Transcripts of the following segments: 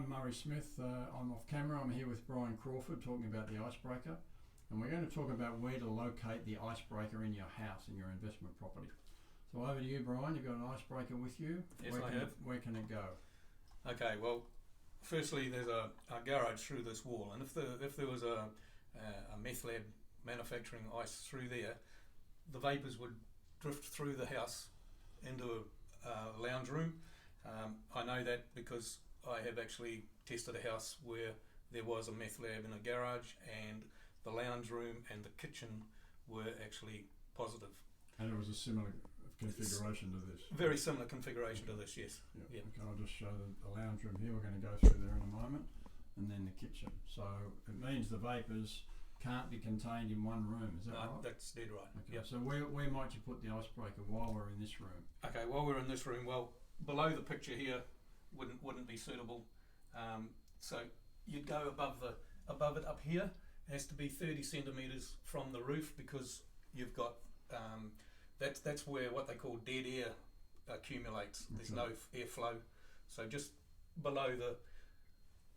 I'm Murray Smith. I'm off camera. I'm here with Brian Crawford talking about the icebreaker, and we're going to talk about where to locate the icebreaker in your house, in your investment property. So over to you, Brian. You've got an icebreaker with you. Yes, I have. Where can it go? Okay, well, firstly, there's a garage through this wall, and if there was a meth lab manufacturing ice through there, the vapours would drift through the house into a lounge room. I know that because I have actually tested a house where there was a meth lab in a garage, and the lounge room and the kitchen were actually positive. And it was a similar configuration to this? Very similar configuration to this, yes. Yeah. Okay, I'll just show the lounge room here. We're going to go through there in a moment, and then the kitchen. So it means the vapours can't be contained in one room, is that right? That's dead right. Okay. Yep. So where might you put the icebreaker while we're in this room? Okay, while we're in this room, well, below the picture here wouldn't be suitable. So you'd go above it up here. It has to be 30 centimetres from the roof, because you've got that's where what they call dead air accumulates. Okay. There's no airflow. So just below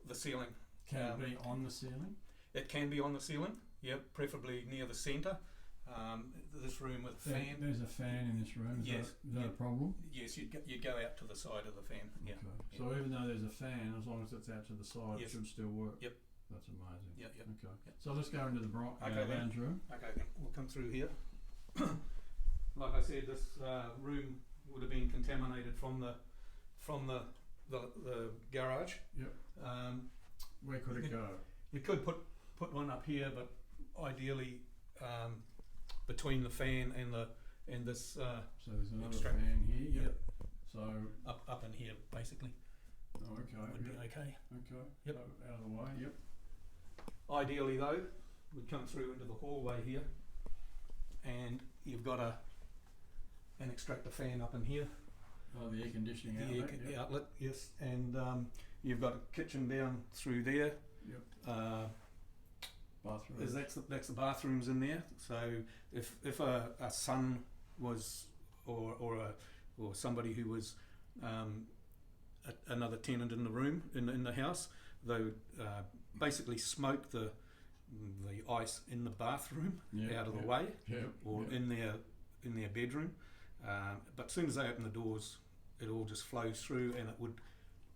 the ceiling. Can it be on the ceiling? It can be on the ceiling, yeah, preferably near the centre. This room with a fan. There's a fan in this room. Is that a problem? Yes, you'd go out to the side of the fan. Yeah. Okay. Yeah. So even though there's a fan, as long as it's out to the side, yes, it should still work. Yep. That's amazing. Yep. Okay. Yep. So let's go into the lounge room. Okay, then we'll come through here. Like I said, this room would have been contaminated from the garage. Yep. Where could it go? You could put one up here, but ideally between the fan and this. So there's another fan here. Yep. So up in here, basically. Oh, okay. Would be okay. Okay. Yep. So out of the way. Yep. Ideally, though, we'd come through into the hallway here, and you've got an extractor fan up in here. Oh, the air conditioning outlet. The outlet, yes, and you've got a kitchen down through there. Yep. Bathroom. That's the bathrooms in there. So if a son was or somebody who was another tenant in the room in the house, they would basically smoke the ice in the bathroom out of the way, or in their bedroom. But as soon as they open the doors, it all just flows through, and it would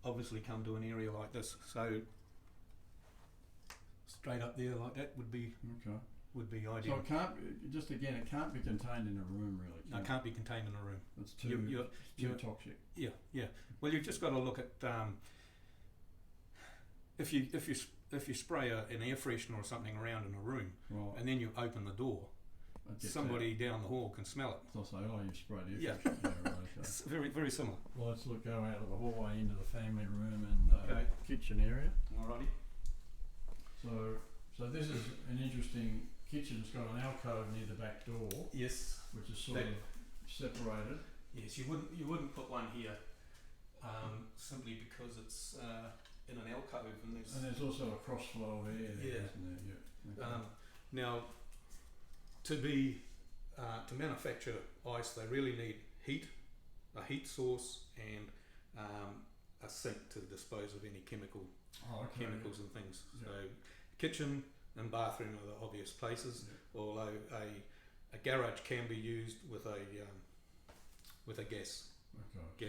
obviously come to an area like this. So straight up there like that would be ideal. So it can't be contained in a room, really. No, it can't be contained in a room. It's too toxic. Yeah. Well, you've just got to look at if you spray an air freshener or something around in a room, right, and then you open the door, somebody down the hall can smell it. So I'll say, oh, you've sprayed air freshener. Yeah, right, okay. It's very, very similar. Well, let's go out of the hallway into the family room and kitchen area. Alrighty. So this is an interesting kitchen. It's got an alcove near the back door. Yes. Which is sort of separated. Yes, you wouldn't put one here, simply because it's in an alcove, and there's also a cross flow of air there, isn't there? Yeah. Okay. Now, to manufacture ice, they really need a heat source, and a sink to dispose of any chemicals and things. So kitchen and bathroom are the obvious places, although a garage can be used with a gas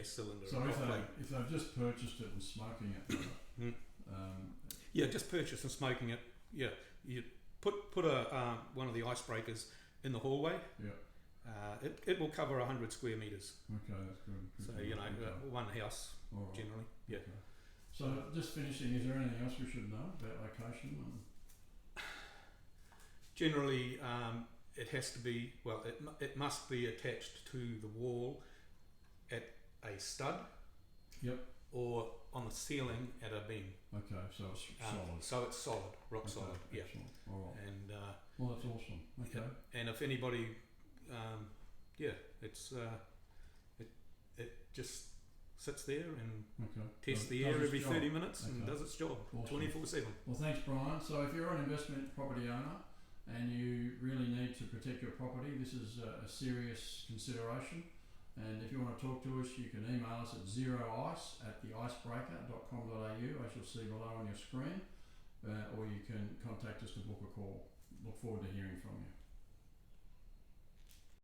cylinder. So if they've just purchased it and smoking it, just purchased and smoking it. Yeah, you put one of the icebreakers in the hallway. Yeah. It will cover 100 square meters. Okay, that's good. So one house generally. Yeah. Okay. So just finishing, is there anything else we should know about location? Generally, it has to be, it must be attached to the wall at a stud. Yep. Or on the ceiling at a beam. Okay, so it's solid. So it's solid, rock solid. Yeah. Excellent. All right. And well, that's awesome. Okay. And if anybody, it just sits there and tests the air every 30 minutes and does its job 24/7. Well, thanks, Brian. So if you're an investment property owner and you really need to protect your property, this is a serious consideration. And if you want to talk to us, you can email us at zeroice@theicebreaker.com.au, as you'll see below on your screen, or you can contact us to book a call. Look forward to hearing